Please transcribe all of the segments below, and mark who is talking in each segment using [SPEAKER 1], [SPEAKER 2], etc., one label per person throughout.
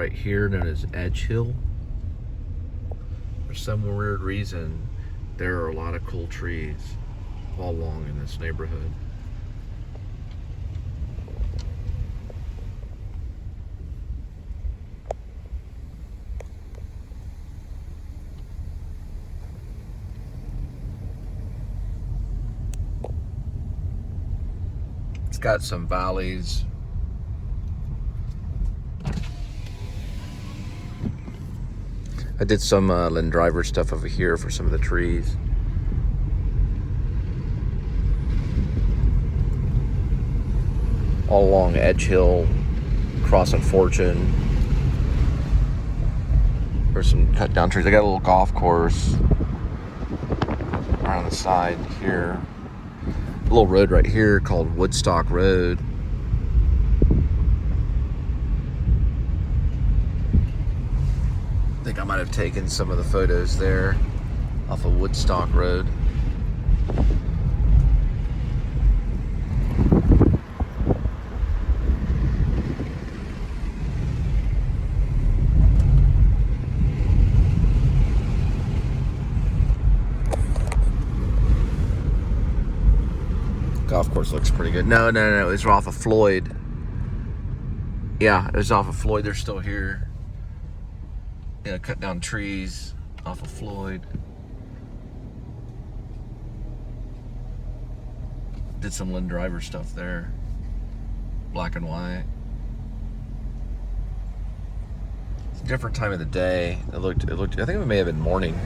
[SPEAKER 1] right here known as Edge Hill. For some weird reason, there are a lot of cool trees all along in this neighborhood. It's got some valleys. I did some Lynn Driver stuff over here for some of the trees. All along Edge Hill, crossing Fortune. There's some cut down trees. I got a little golf course right on the side here. A little road right here called Woodstock Road. I think I might have taken some of the photos there off of Woodstock Road. Golf course looks pretty good. No, it was off of Floyd. Yeah, it was off of Floyd. They're still here. Yeah, cut down trees off of Floyd. Did some Lynn Driver stuff there. Black and white. It's a different time of the day. It looked, I think it may have been morning.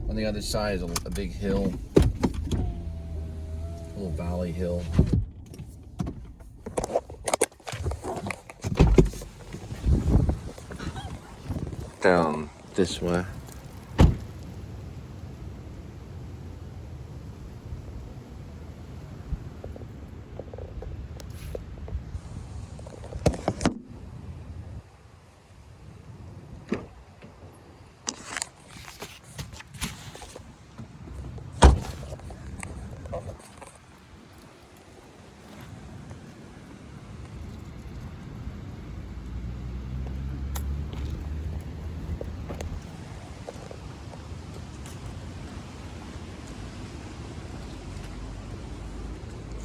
[SPEAKER 1] On the other side is a big hill, a little valley hill. Down this way.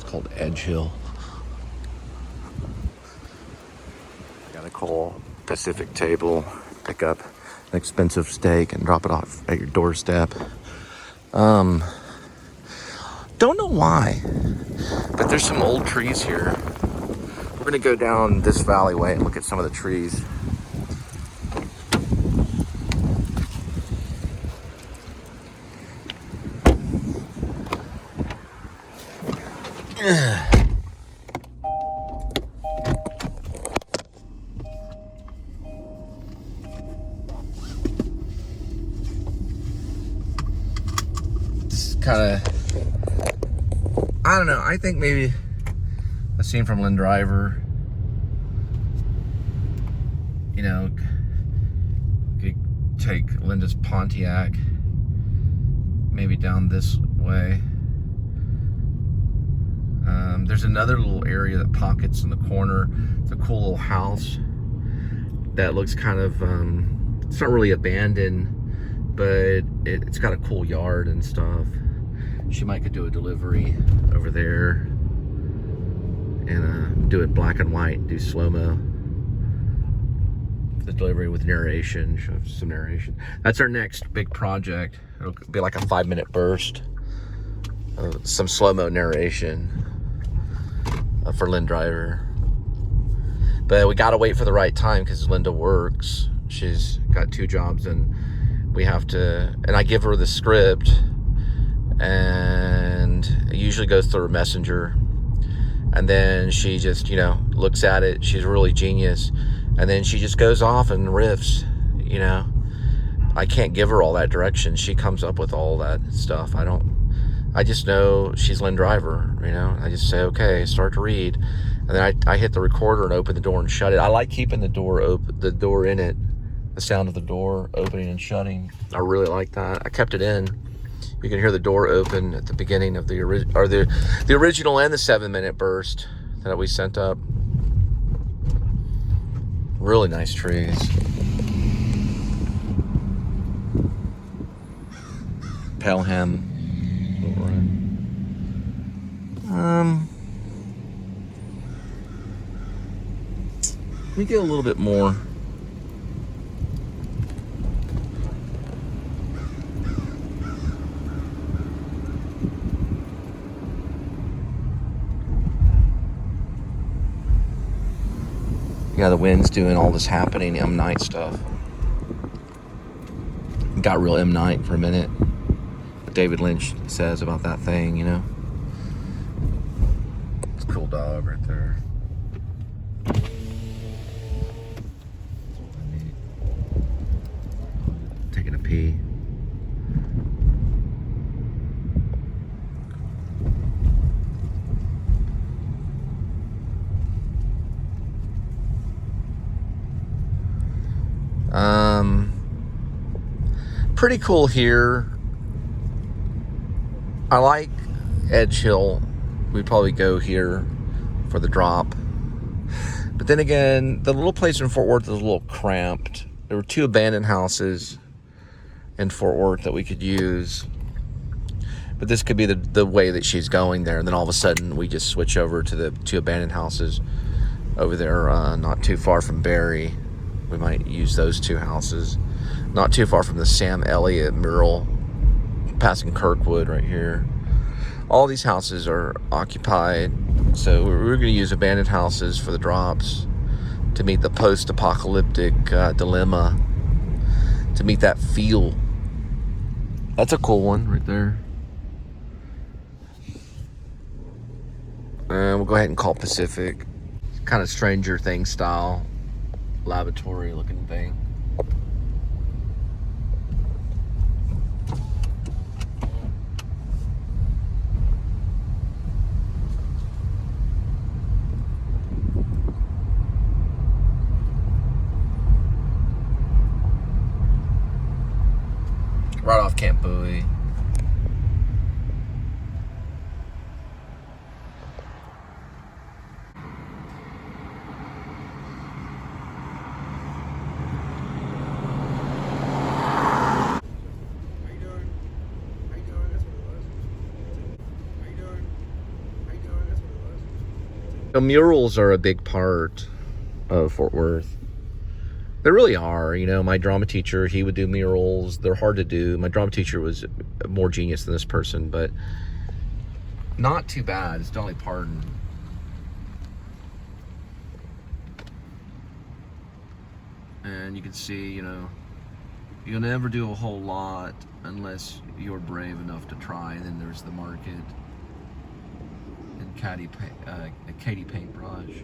[SPEAKER 1] Called Edge Hill. Got a Cole Pacific table, pick up an expensive steak and drop it off at your doorstep. Don't know why, but there's some old trees here. We're gonna go down this valleyway and look at some of the trees. Kind of, I don't know, I think maybe a scene from Lynn Driver, you know, could take Linda's Pontiac maybe down this way. There's another little area that pockets in the corner. It's a cool little house that looks kind of, it's not really abandoned, but it's got a cool yard and stuff. She might could do a delivery over there and do it black and white, do slow-mo. The delivery with narration, show some narration. That's our next big project. It'll be like a 5-minute burst of some slow-mo narration for Lynn Driver. But we gotta wait for the right time because Linda works. She's got 2 jobs and we have to, and I give her the script and it usually goes through a messenger, and then she just, you know, looks at it. She's really genius, And then she just goes off and riffs, you know. I can't give her all that direction. She comes up with all that stuff. I just know she's Lynn Driver, you know. I just say, okay, start to read. And then I hit the recorder and open the door and shut it. I like keeping the door open, the door in it, the sound of the door opening and shutting. I really like that. I kept it in. You can hear the door open at the beginning of the original and the 7-minute burst that we sent up. Really nice trees. Pelham. Let me get a little bit more. Yeah, the wind's doing all this happening, M. Night stuff. Got real M. Night for a minute. What David Lynch says about that thing, you know. It's a cool dog right there. Taking a pee. Pretty cool here. I like Edge Hill. We'd probably go here for the drop. But then again, the little place in Fort Worth is a little cramped. There were 2 abandoned houses in Fort Worth that we could use. But this could be the way that she's going there. And then all of a sudden, we just switch over to the 2 abandoned houses over there, not too far from Barry. We might use those 2 houses. Not too far from the Sam Elliott mural, passing Kirkwood right here. All these houses are occupied, so we're going to use abandoned houses for the drops to meet the post-apocalyptic dilemma, to meet that feel. That's a cool one right there. And we'll go ahead and call Pacific. It's kind of Stranger Things style, laboratory looking thing. Right off Camp Bowie. The murals are a big part of Fort Worth. They really are. You know, my drama teacher, he would do murals. They're hard to do. My drama teacher was more genius than this person, but not too bad. It's Dolly Parton. And you can see, you know, you'll never do a whole lot unless you're brave enough to try. And then there's the market and Katy Paintbrush.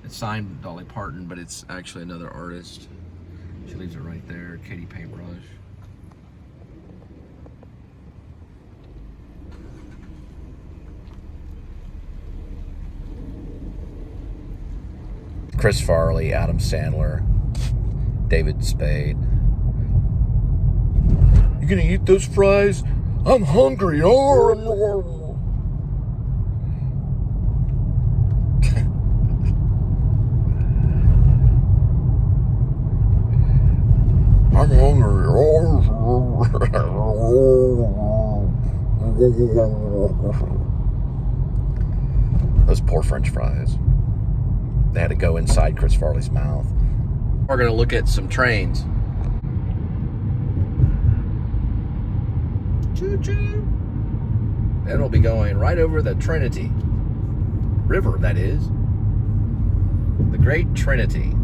[SPEAKER 1] It's signed Dolly Parton, but it's actually another artist. She leaves it right there, Katy Paintbrush. Chris Farley, Adam Sandler, David Spade. You gonna eat those fries? I'm hungry. I'm hungry. Those poor French fries. They had to go inside Chris Farley's mouth. We're going to look at some trains. Choo-choo. Then it'll be going right over the Trinity River, that is. The Great Trinity.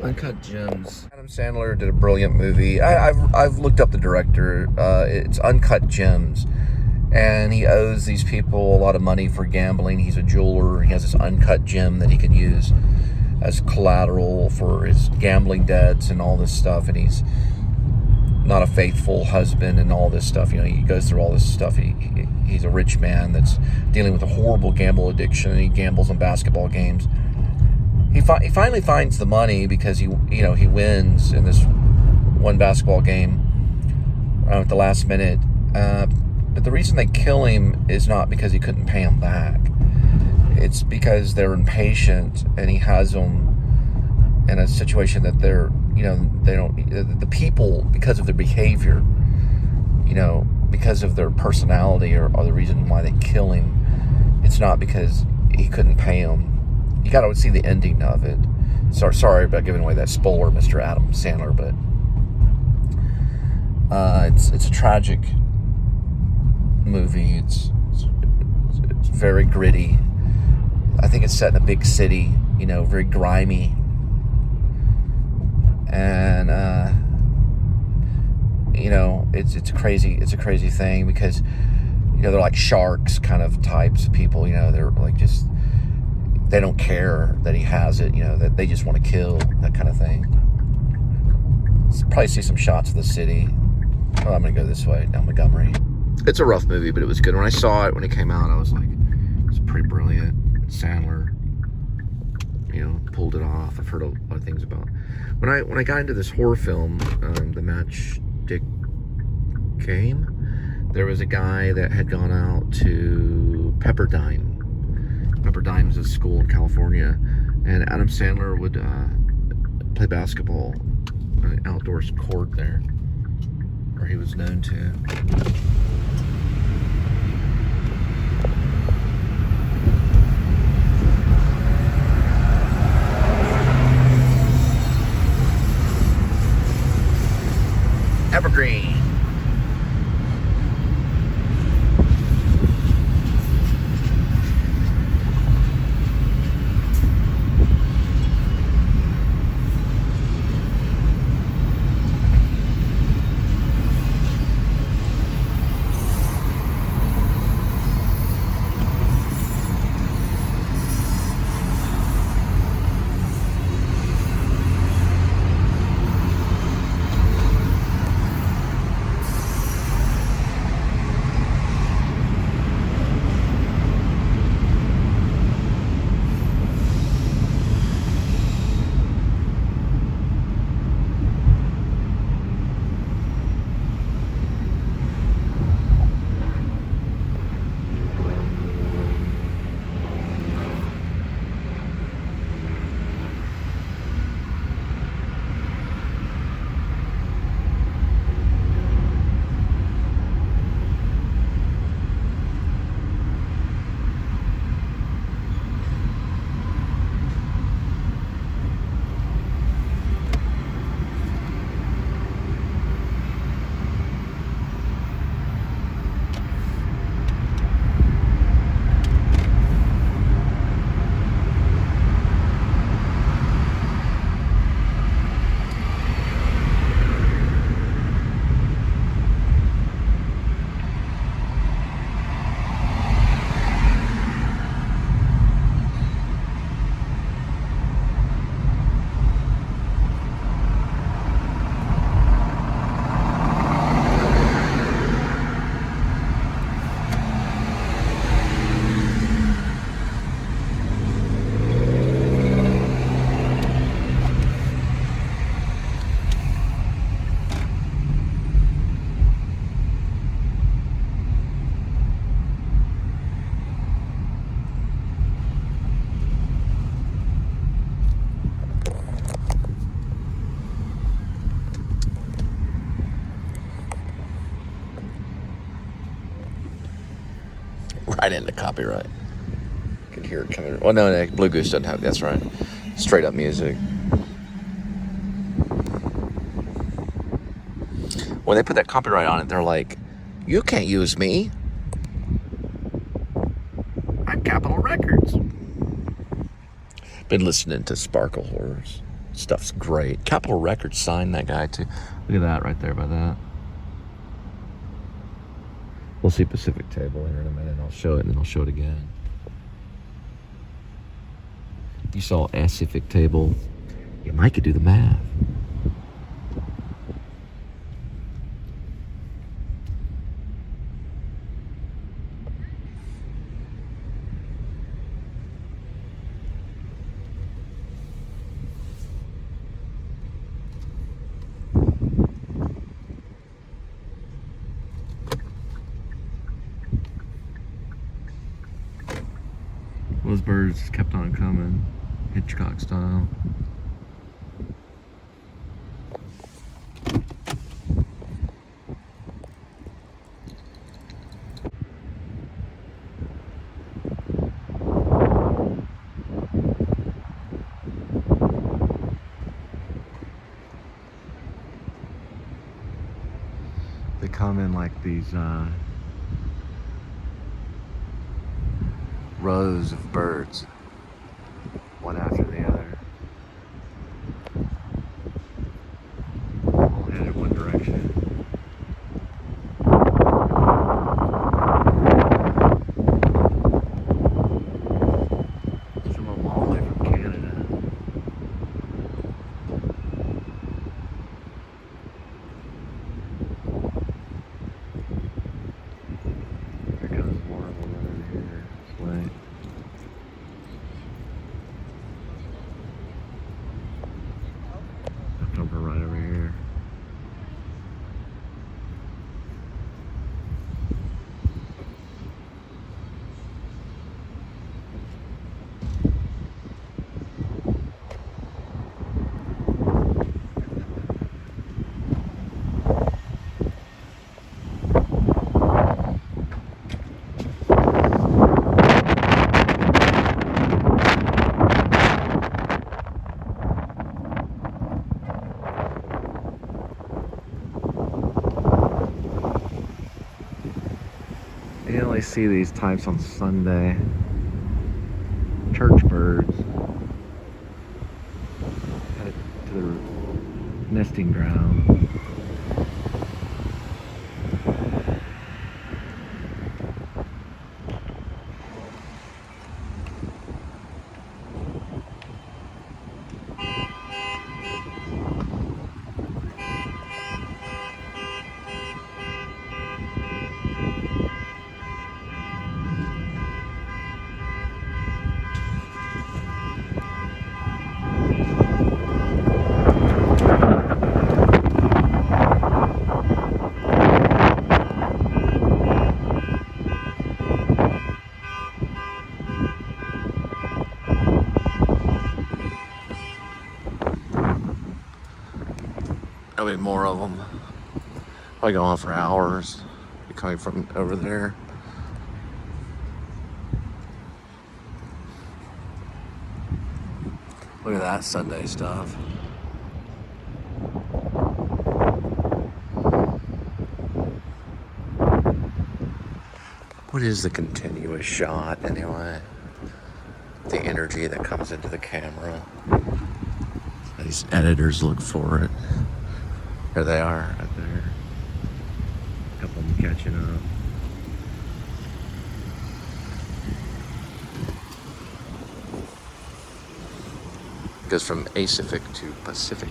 [SPEAKER 1] Uncut Gems. Adam Sandler did a brilliant movie. I've looked up the director. It's Uncut Gems. And he owes these people a lot of money for gambling. He's a jeweler. He has this uncut gem that he can use as collateral for his gambling debts and all this stuff. And he's not a faithful husband and all this stuff. You know, he goes through all this stuff. He's a rich man that's dealing with a horrible gamble addiction, and he gambles on basketball games. He finally finds the money because he wins in this one basketball game at the last minute. But the reason they kill him is not because he couldn't pay him back. It's because they're impatient, and he has them in a situation that the people, because of their behavior, because of their personality, are the reason why they kill him. It's not because he couldn't pay him. You got to see the ending of it. Sorry about giving away that spoiler, Mr. Adam Sandler, but it's a tragic movie. It's very gritty. I think it's set in a big city, very grimy, and it's a crazy thing because they're like sharks kind of types of people. They're like just, they don't care that he has it. That they just want to kill, that kind of thing. Probably see some shots of the city. Oh, I'm gonna go this way down Montgomery. It's a rough movie, but it was good. When I saw it, when it came out, I was like, it's pretty brilliant. Sandler, pulled it off. I've heard a lot of things about. When I got into this horror film, The Matchstick Game, there was a guy that had gone out to Pepperdine. Pepperdine's a school in California, and Adam Sandler would play basketball on an outdoor court there, or he was known to. Evergreen. Right into copyright. Could hear it coming. Well, no, Blue Goose doesn't have. That's right. Straight up music. When they put that copyright on it, they're like, "You can't use me. I'm Capitol Records." Been listening to Sparkle Horrors. stuff's great. Capitol Records signed that guy too. Look at that right there by that. We'll see Pacific Table here in a minute. I'll show it and then I'll show it again. You saw Pacific Table. You might could do the math. Those birds kept on coming, Hitchcock style. They come in like these rows of birds, one after the other, all headed one direction. Some of them all the way from Canada. Here comes more of them over here. Right. Tumblr right over here. You only see these types on Sunday. Church birds headed to their nesting ground. There'll be more of them. Probably go on for hours. Be coming from over there. Look at that Sunday stuff. What is the continuous shot anyway? The energy that comes into the camera. These editors look for it. There they are, right there. A couple of them catching up. Goes from Pacific to Pacific.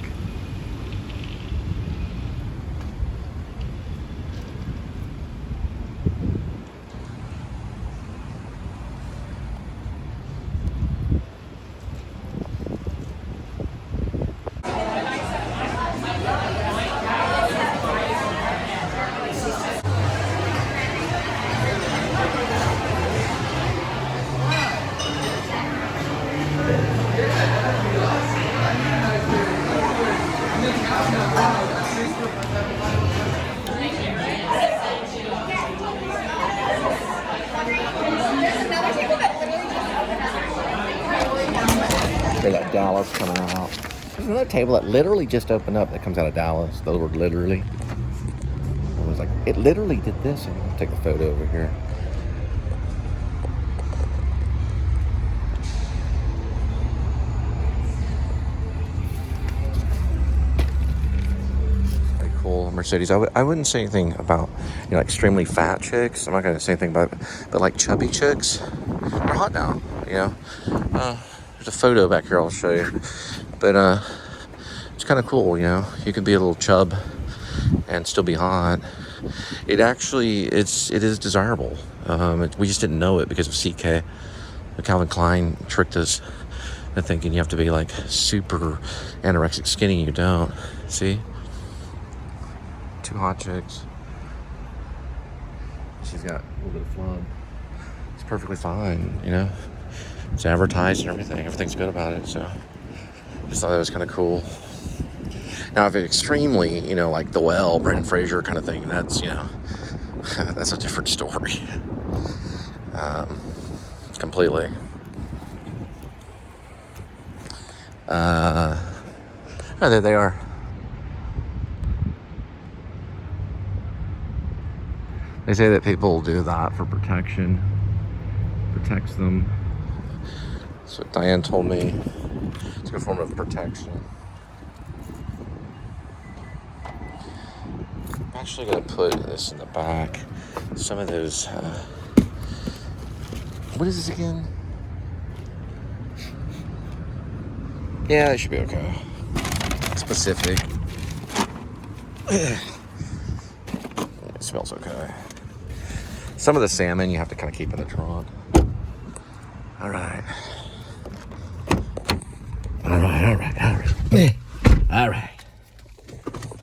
[SPEAKER 1] That Dallas coming out. There's another table that literally just opened up that comes out of Dallas. The word literally. I was like, it literally did this. I'm gonna take a photo over here. cities. I wouldn't say anything about, you know, extremely fat chicks. I'm not going to say anything about it, but like chubby chicks, they're hot now, you know. There's a photo back here I'll show you. But it's kind of cool, you know. You can be a little chub and still be hot. It is desirable. We just didn't know it because of CK. Calvin Klein tricked us into thinking you have to be like super anorexic skinny. You don't. See? 2 hot chicks. She's got a little bit of flub. It's perfectly fine, you know. It's advertised and everything. Everything's good about it. So I just thought that was kind of cool. Now, if it's extremely, you know, like The Well, Brendan Fraser kind of thing, that's, you know, that's a different story. Completely. Oh, there they are. They say that people do that for protection. Protects them. That's what Diane told me. It's a form of protection. I'm actually going to put this in the back. Some of those... what is this again? Yeah, it should be okay. Specific. It smells okay. Some of the salmon you have to kind of keep in the trunk. All right. All right.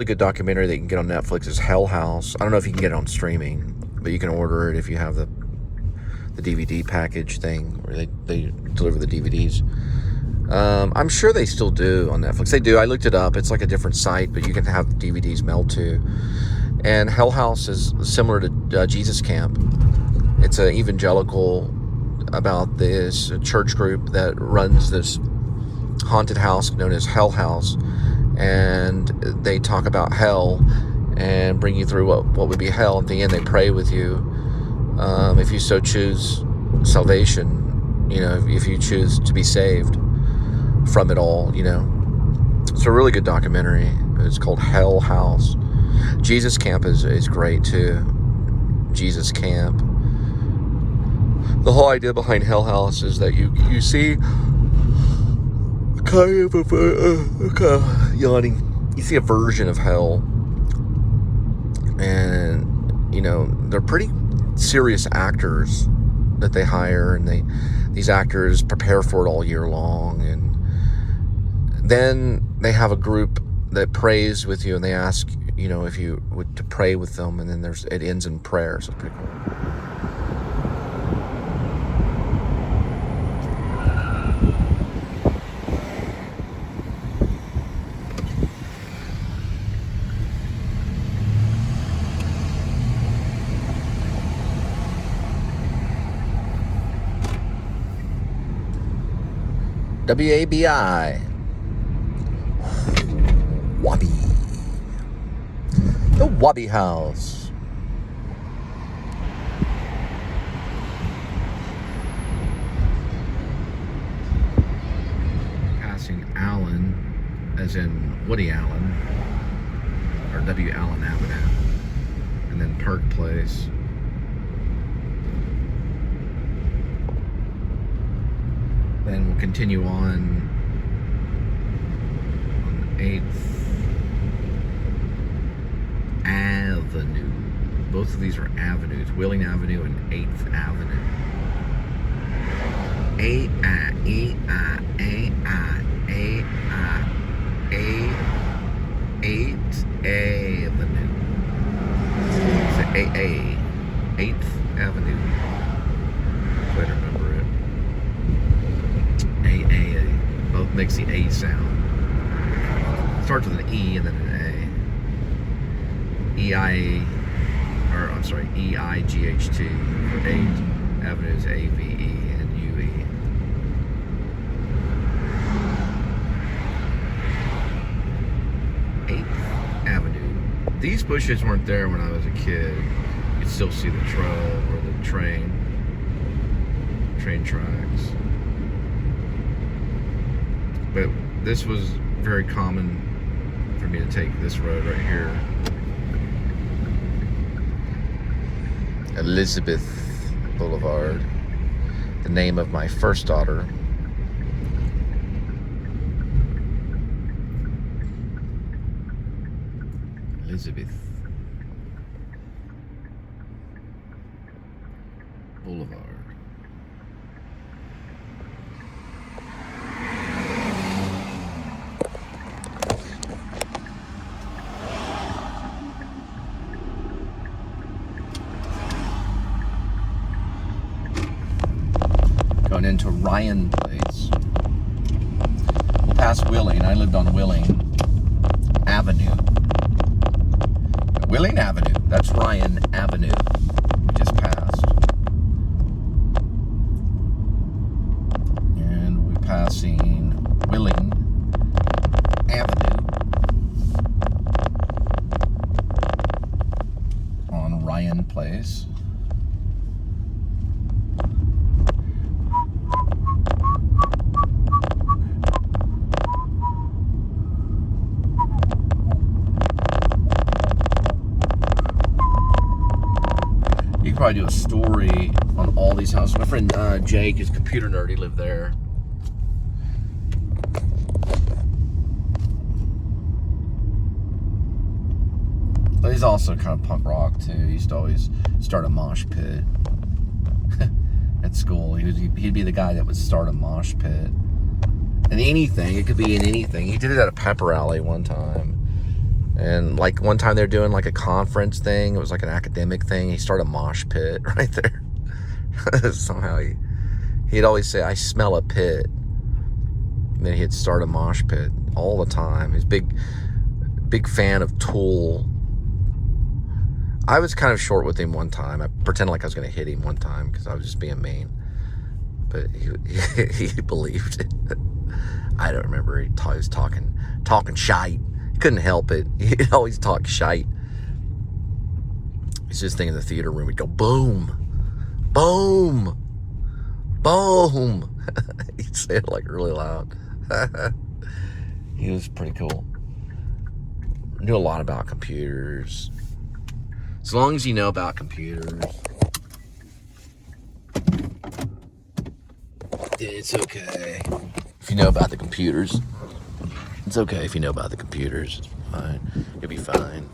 [SPEAKER 1] A good documentary that you can get on Netflix is Hell House. I don't know if you can get it on streaming, but you can order it if you have the DVD package thing where they deliver the DVDs. I'm sure they still do on Netflix. They do. I looked it up. It's like a different site, but you can have DVDs mailed to. And Hell House is similar to Jesus Camp. It's an evangelical about this church group that runs this haunted house known as Hell House. And they talk about hell and bring you through what would be hell. At the end, they pray with you. If you so choose salvation, you know, if you choose to be saved from it all, you know. It's a really good documentary. It's called Hell House. Jesus Camp is great too. Jesus Camp. The whole idea behind Hell House is that you see kind of yawning. You see a version of hell, and you know they're pretty serious actors that they hire, and these actors prepare for it all year long, and then they have a group that prays with you, and they ask, you know, if you would to pray with them, and then it ends in prayer. So it's pretty cool. WABI. Wabi. The Wabi House. Passing Allen, as in Woody Allen, or W. Allen Avenue, and then Park Place. Then we'll continue on 8th Avenue. Both of these are avenues, Wheeling Avenue and 8th Avenue. 8th Avenue. It's 8th Avenue. If I remember it. Both makes the A sound. Starts with an E and then an A. EIGHT for 8 avenues, AVE and UE. Avenue. These bushes weren't there when I was a kid. You could still see the trail or the train tracks. But this was very common for me to take this road right here. Elizabeth Boulevard, the name of my first daughter. Elizabeth Boulevard. Going into Ryan Place. We'll pass Willing. I lived on Willing Avenue. Willing Avenue. That's Ryan Avenue. We just passed. And we're passing Willing Avenue on Ryan Place. Probably do a story on all these houses. My friend Jake is computer nerd. He lived there. But he's also kind of punk rock too. He used to always start a mosh pit at school. He'd be the guy that would start a mosh pit. And anything, it could be in anything. He did it at a pep rally one time. And like one time they're doing like a conference thing. It was like an academic thing. He started a mosh pit right there. Somehow he'd always say, "I smell a pit." And then he'd start a mosh pit all the time. He's big fan of Tool. I was kind of short with him one time. I pretended like I was going to hit him one time because I was just being mean. But he believed it. I don't remember. He was talking shite. He couldn't help it. He'd always talk shite. He's just thinking in the theater room. He'd go, boom, boom, boom. He'd say it like really loud. He was pretty cool. Knew a lot about computers. As long as you know about computers, it's okay. If you know about the computers, it's okay. If you know about the computers, it's fine. You'll be fine.